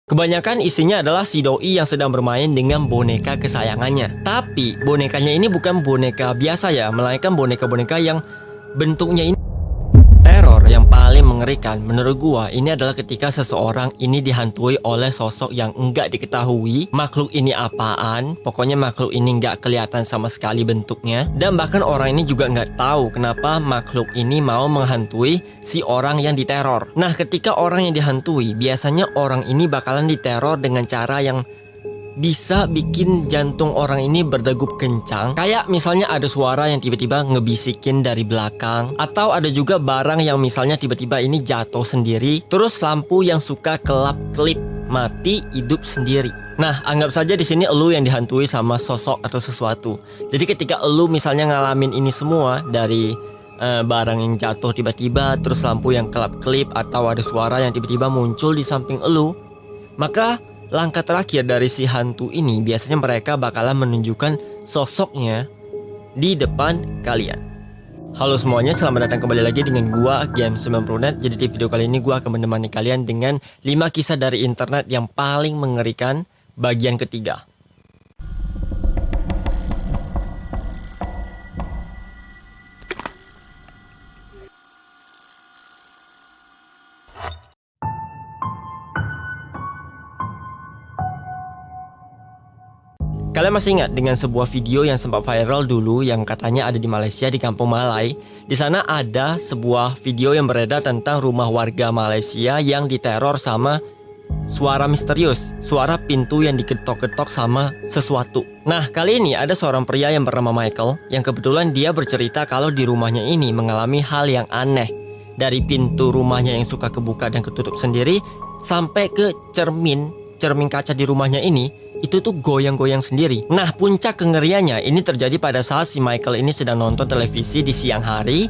Kebanyakan isinya adalah si doi yang sedang bermain dengan boneka kesayangannya. Tapi bonekanya ini bukan boneka biasa ya, melainkan boneka-boneka yang bentuknya ini teror. Yang paling mengerikan menurut gua ini adalah ketika seseorang ini dihantui oleh sosok yang enggak diketahui makhluk ini apaan. Pokoknya makhluk ini enggak kelihatan sama sekali bentuknya, dan bahkan orang ini juga enggak tahu kenapa makhluk ini mau menghantui si orang yang diteror. Nah, ketika orang yang dihantui, biasanya orang ini bakalan diteror dengan cara yang bisa bikin jantung orang ini berdegup kencang. Kayak misalnya ada suara yang tiba-tiba ngebisikin dari belakang, atau ada juga barang yang misalnya tiba-tiba ini jatuh sendiri. Terus lampu yang suka kelap-kelip, mati, hidup sendiri. Nah, anggap saja di sini elu yang dihantui sama sosok atau sesuatu. Jadi ketika elu misalnya ngalamin ini semua, dari barang yang jatuh tiba-tiba, terus lampu yang kelap-kelip, atau ada suara yang tiba-tiba muncul di samping elu, maka langkah terakhir dari si hantu ini biasanya mereka bakalan menunjukkan sosoknya di depan kalian. Halo semuanya, selamat datang kembali lagi dengan gua Game90net. Jadi di video kali ini gua akan menemani kalian dengan 5 kisah dari internet yang paling mengerikan bagian ketiga. Kalian masih ingat dengan sebuah video yang sempat viral dulu yang katanya ada di Malaysia, di Kampung Malai? Di sana ada sebuah video yang beredar tentang rumah warga Malaysia yang diteror sama suara misterius, suara pintu yang diketok-ketok sama sesuatu. Nah, kali ini ada seorang pria yang bernama Michael yang kebetulan dia bercerita kalau di rumahnya ini mengalami hal yang aneh. Dari pintu rumahnya yang suka kebuka dan ketutup sendiri sampai ke cermin kaca di rumahnya ini, itu tuh goyang-goyang sendiri. Nah, puncak kengeriannya ini terjadi pada saat si Michael ini sedang nonton televisi di siang hari,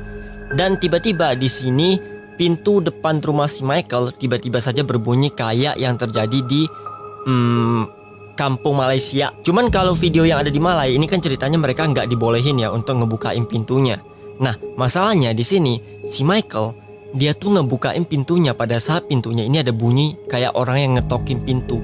dan tiba-tiba di sini pintu depan rumah si Michael tiba-tiba saja berbunyi kayak yang terjadi di kampung Malaysia. Cuman kalau video yang ada di Malai ini kan ceritanya mereka nggak dibolehin ya untuk ngebukain pintunya. Nah, masalahnya di sini si Michael dia tuh ngebukain pintunya pada saat pintunya ini ada bunyi kayak orang yang ngetokin pintu.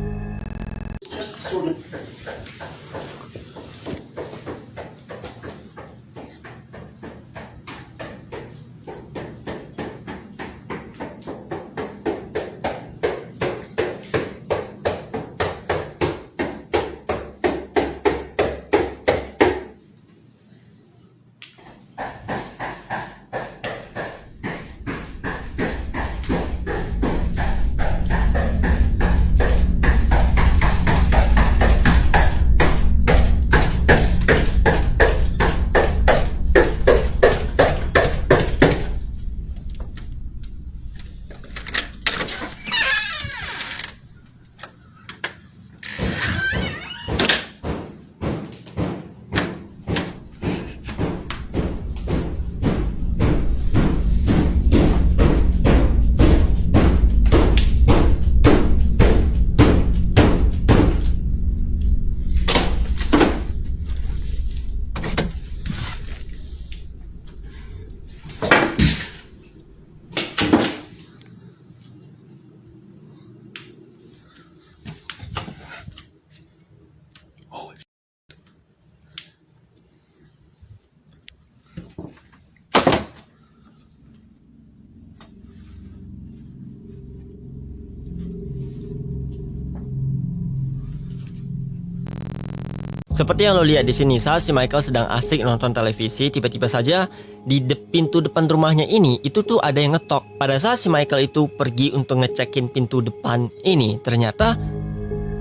Seperti yang lo lihat di sini, saat si Michael sedang asik nonton televisi, tiba-tiba saja di pintu depan rumahnya ini itu tuh ada yang ngetok. Pada saat si Michael itu pergi untuk ngecekin pintu depan ini, ternyata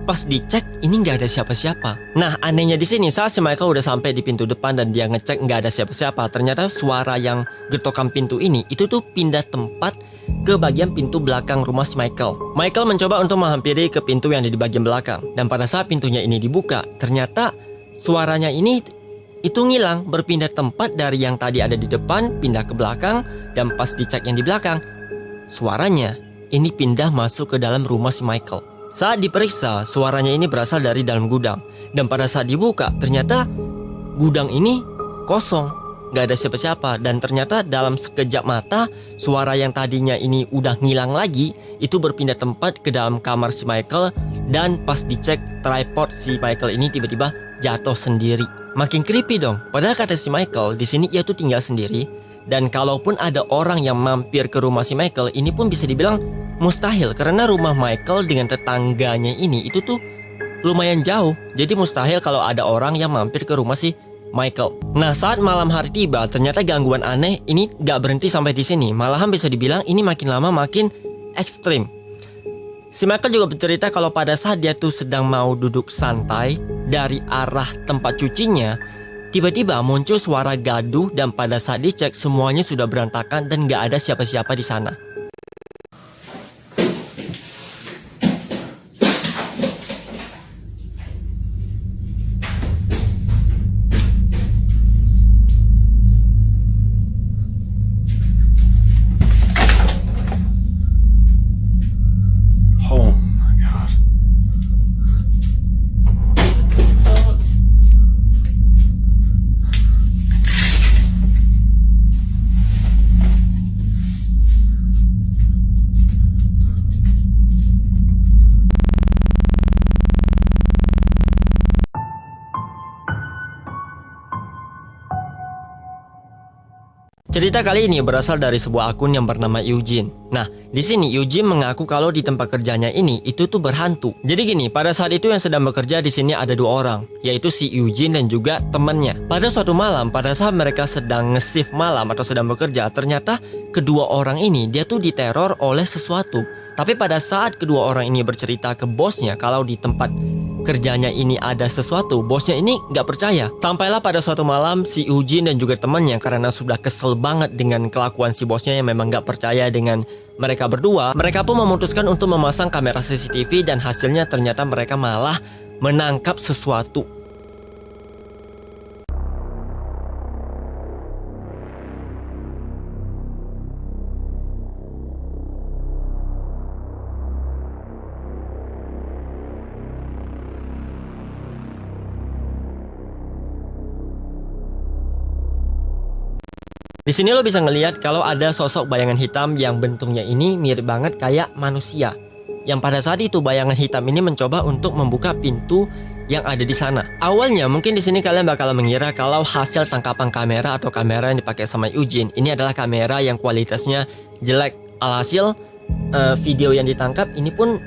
pas dicek ini nggak ada siapa-siapa. Nah, anehnya di sini saat si Michael udah sampai di pintu depan dan dia ngecek nggak ada siapa-siapa, ternyata suara yang getokan pintu ini itu tuh pindah tempat ke bagian pintu belakang rumah si Michael. Michael mencoba untuk menghampiri ke pintu yang ada di bagian belakang, dan pada saat pintunya ini dibuka, ternyata suaranya ini itu ngilang, berpindah tempat dari yang tadi ada di depan pindah ke belakang, dan pas dicek yang di belakang, suaranya ini pindah masuk ke dalam rumah si Michael. Saat diperiksa, suaranya ini berasal dari dalam gudang, dan pada saat dibuka ternyata gudang ini kosong, nggak ada siapa-siapa. Dan ternyata dalam sekejap mata, suara yang tadinya ini udah ngilang lagi, itu berpindah tempat ke dalam kamar si Michael. Dan pas dicek tripod si Michael ini tiba-tiba jatuh sendiri. Makin creepy dong. Padahal kata si Michael, di sini ia tuh tinggal sendiri. Dan kalaupun ada orang yang mampir ke rumah si Michael, ini pun bisa dibilang mustahil. Karena rumah Michael dengan tetangganya ini itu tuh lumayan jauh. Jadi mustahil kalau ada orang yang mampir ke rumah si Michael. Nah, saat malam hari tiba, ternyata gangguan aneh ini gak berhenti sampai di sini. Malahan bisa dibilang ini makin lama makin ekstrim. Si Michael juga bercerita kalau pada saat dia tuh sedang mau duduk santai dari arah tempat cucinya, tiba-tiba muncul suara gaduh dan pada saat dicek semuanya sudah berantakan dan gak ada siapa-siapa di sana. Oh my God. Cerita kali ini berasal dari sebuah akun yang bernama Eugene. Nah, di sini Eugene mengaku kalau di tempat kerjanya ini itu tuh berhantu. Jadi gini, pada saat itu yang sedang bekerja di sini ada 2 orang, yaitu si Eugene dan juga temannya. Pada suatu malam, pada saat mereka sedang nge-shift malam atau sedang bekerja, ternyata kedua orang ini dia tuh diteror oleh sesuatu. Tapi pada saat kedua orang ini bercerita ke bosnya kalau di tempat kerjanya ini ada sesuatu, bosnya ini gak percaya. Sampailah pada suatu malam si Eugene dan juga temannya karena sudah kesel banget dengan kelakuan si bosnya yang memang gak percaya dengan mereka berdua. Mereka pun memutuskan untuk memasang kamera CCTV dan hasilnya ternyata mereka malah menangkap sesuatu. Di sini lo bisa ngelihat kalau ada sosok bayangan hitam yang bentuknya ini mirip banget kayak manusia. Yang pada saat itu bayangan hitam ini mencoba untuk membuka pintu yang ada di sana. Awalnya mungkin di sini kalian bakal mengira kalau hasil tangkapan kamera atau kamera yang dipakai sama Eugene ini adalah kamera yang kualitasnya jelek. Alhasil video yang ditangkap ini pun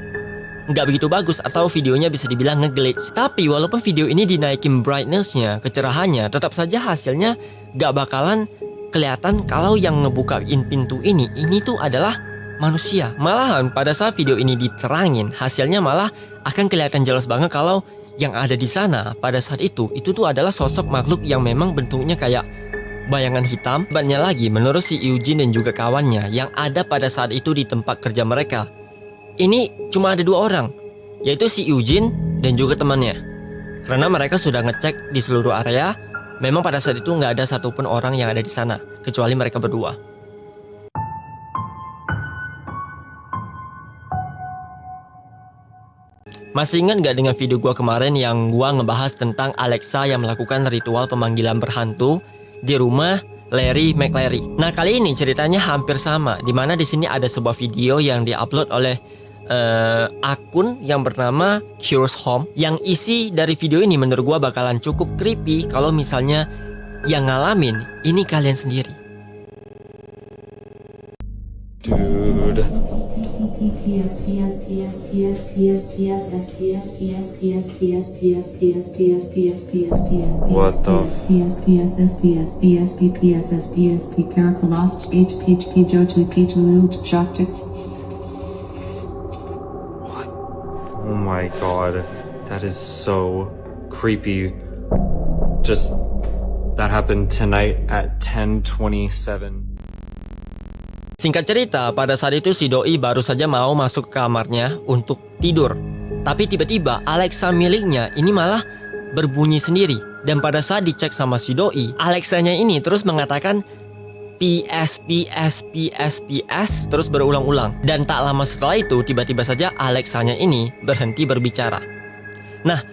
nggak begitu bagus atau videonya bisa dibilang nge-glitch. Tapi walaupun video ini dinaikin brightness-nya, kecerahannya, tetap saja hasilnya nggak bakalan kelihatan kalau yang ngebukain pintu ini tuh adalah manusia. Malahan pada saat video ini diterangin, hasilnya malah akan kelihatan jelas banget kalau yang ada di sana pada saat itu tuh adalah sosok makhluk yang memang bentuknya kayak bayangan hitam. Banyak lagi menurut si Eugene dan juga kawannya yang ada pada saat itu di tempat kerja mereka. Ini cuma ada 2 orang, yaitu si Eugene dan juga temannya. Karena mereka sudah ngecek di seluruh area, memang pada saat itu nggak ada satupun orang yang ada di sana, kecuali mereka berdua. Masih ingat nggak dengan video gua kemarin yang gua ngebahas tentang Alexa yang melakukan ritual pemanggilan berhantu di rumah Larry McLary? Nah, kali ini ceritanya hampir sama, dimana di sini ada sebuah video yang diupload oleh akun yang bernama Curious Home. Yang isi dari video ini menurut gua bakalan cukup creepy kalau misalnya yang ngalamin ini kalian sendiri. Dude. What the? Oh my god, that is so creepy. Just that happened tonight at 10:27. Singkat cerita, pada saat itu si doi baru saja mau masuk ke kamarnya untuk tidur. Tapi tiba-tiba Alexa miliknya ini malah berbunyi sendiri. Dan pada saat dicek sama si doi, Alexanya ini terus mengatakan PS, PS, PS, PS terus berulang-ulang. Dan tak lama setelah itu tiba-tiba saja Alexanya ini berhenti berbicara. Nah,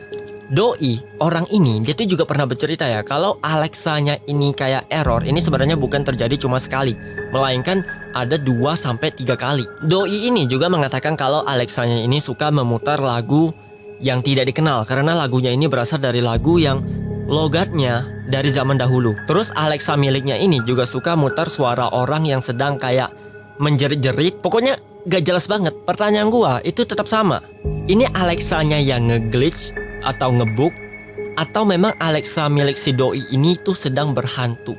Doi, orang ini dia tuh juga pernah bercerita ya kalau Alexanya ini kayak error. Ini sebenarnya bukan terjadi cuma sekali, melainkan ada 2-3 kali. Doi ini juga mengatakan kalau Alexanya ini suka memutar lagu yang tidak dikenal karena lagunya ini berasal dari lagu yang logatnya dari zaman dahulu. Terus Alexa miliknya ini juga suka mutar suara orang yang sedang kayak menjerit-jerit. Pokoknya gak jelas banget. Pertanyaan gua itu tetap sama. Ini Alexanya yang nge-glitch atau ngebug, atau memang Alexa milik si Doi ini tuh sedang berhantu?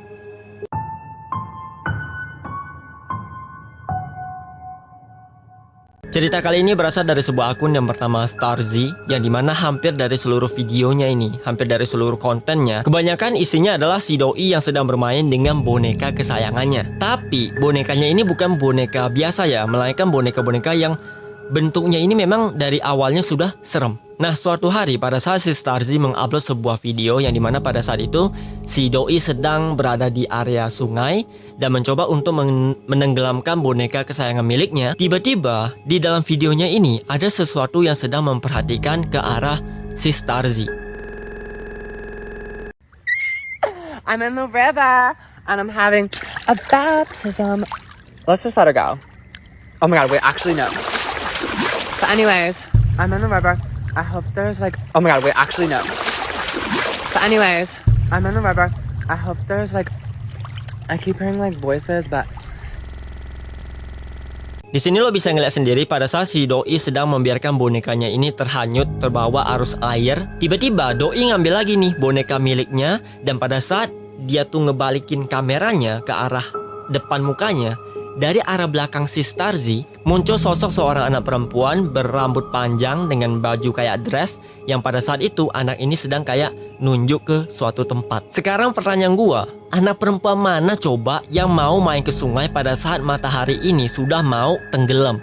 Cerita kali ini berasal dari sebuah akun yang bernama Starzy, yang dimana hampir dari seluruh videonya ini, hampir dari seluruh kontennya, kebanyakan isinya adalah si Doi yang sedang bermain dengan boneka kesayangannya. Tapi bonekanya ini bukan boneka biasa ya, melainkan boneka-boneka yang bentuknya ini memang dari awalnya sudah serem. Nah, suatu hari pada saat si Starzy mengupload sebuah video yang dimana pada saat itu si Doi sedang berada di area sungai dan mencoba untuk menenggelamkan boneka kesayangan miliknya. Tiba-tiba di dalam videonya ini ada sesuatu yang sedang memperhatikan ke arah si Starzy. I'm in the river and I'm having a baptism. Let's just let her go. Oh my god, wait, actually no. But anyways, I'm in the river. I hope there's like, oh my god, wait, actually no. But anyways, I'm in the river. I hope there's like, I keep hearing like voices, but Di sini lo bisa ngeliat sendiri pada saat si Doi sedang membiarkan bonekanya ini terhanyut terbawa arus air. Tiba-tiba Doi ngambil lagi nih boneka miliknya, dan pada saat dia tuh ngebalikin kameranya ke arah depan mukanya, dari arah belakang si Starzy muncul sosok seorang anak perempuan berambut panjang dengan baju kayak dress, yang pada saat itu anak ini sedang kayak nunjuk ke suatu tempat. Sekarang pertanyaan gua, anak perempuan mana coba yang mau main ke sungai pada saat matahari ini sudah mau tenggelam?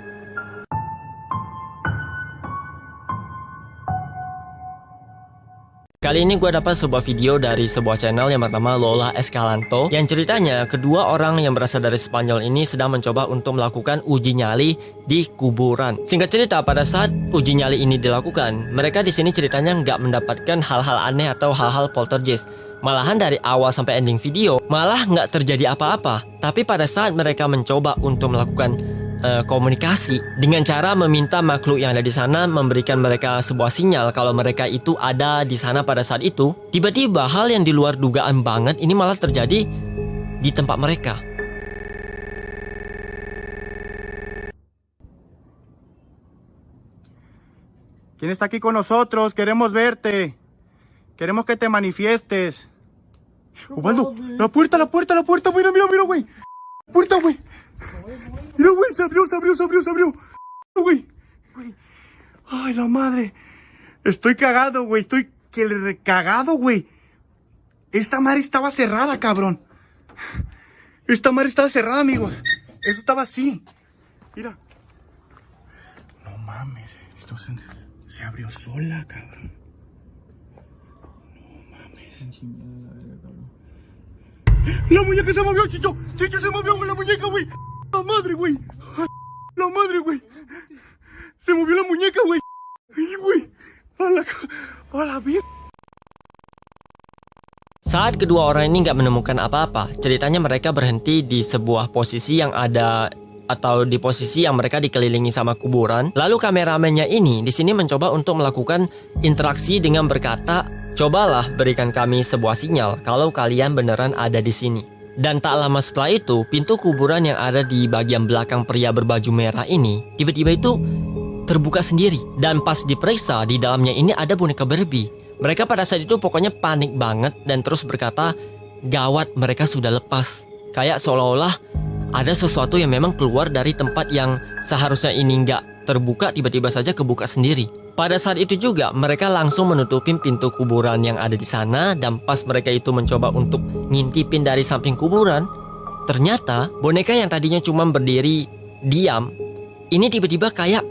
Kali ini gue dapat sebuah video dari sebuah channel yang bernama Lola Escalanto, yang ceritanya kedua orang yang berasal dari Spanyol ini sedang mencoba untuk melakukan uji nyali di kuburan. Singkat cerita, pada saat uji nyali ini dilakukan, mereka di sini ceritanya nggak mendapatkan hal-hal aneh atau hal-hal poltergeist. Malahan dari awal sampai ending video malah nggak terjadi apa-apa. Tapi pada saat mereka mencoba untuk melakukan komunikasi dengan cara meminta makhluk yang ada di sana memberikan mereka sebuah sinyal kalau mereka itu ada di sana pada saat itu, tiba-tiba hal yang di luar dugaan banget ini malah terjadi di tempat mereka. ¿Quién está aquí con nosotros? Queremos verte. Queremos que te manifiestes. Ubaldo, la puerta, mira, güey. Puerta, güey. Mira, güey, se abrió. Güey. Ay, la madre. Estoy cagado, güey. Estoy que le recagado, güey. Esta madre estaba cerrada, cabrón. Esta madre estaba cerrada, amigos. Esto estaba así. Mira. No mames. Esto se abrió sola, cabrón. No mames. La muñeca se movió, Chicho. Chicho se movió, güey, la muñeca, güey. La madre, güey. La madre, güey. Se movió la muñeca, güey. Ay, güey. A la vida. Saat kedua orang ini nggak menemukan apa-apa, ceritanya mereka berhenti di sebuah posisi yang ada atau di posisi yang mereka dikelilingi sama kuburan. Lalu kameramennya ini di sini mencoba untuk melakukan interaksi dengan berkata, "Cobalah berikan kami sebuah sinyal kalau kalian beneran ada di sini." Dan tak lama setelah itu, pintu kuburan yang ada di bagian belakang pria berbaju merah ini tiba-tiba itu terbuka sendiri. Dan pas diperiksa, di dalamnya ini ada boneka Barbie. Mereka pada saat itu pokoknya panik banget dan terus berkata, gawat, mereka sudah lepas. Kayak seolah-olah ada sesuatu yang memang keluar dari tempat yang seharusnya ini nggak terbuka, tiba-tiba saja kebuka sendiri. Pada saat itu juga mereka langsung menutupin pintu kuburan yang ada di sana, dan pas mereka itu mencoba untuk ngintipin dari samping kuburan, ternyata boneka yang tadinya cuma berdiri diam ini tiba-tiba kayak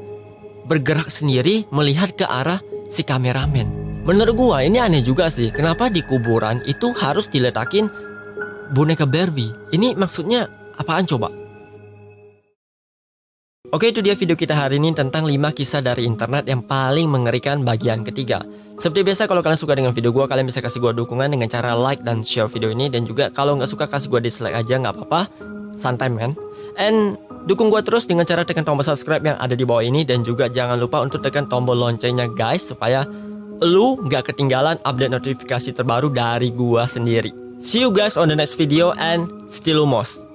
bergerak sendiri melihat ke arah si kameramen. Menurut gua ini aneh juga sih, kenapa di kuburan itu harus diletakin boneka Barbie? Ini maksudnya apaan coba? Oke, itu dia video kita hari ini tentang 5 kisah dari internet yang paling mengerikan bagian ketiga. Seperti biasa, kalau kalian suka dengan video gue, kalian bisa kasih gue dukungan dengan cara like dan share video ini. Dan juga kalau nggak suka, kasih gue dislike aja, nggak apa-apa. Santai men. And dukung gue terus dengan cara tekan tombol subscribe yang ada di bawah ini. Dan juga jangan lupa untuk tekan tombol loncengnya guys, supaya lu nggak ketinggalan update notifikasi terbaru dari gue sendiri. See you guys on the next video and still lumos.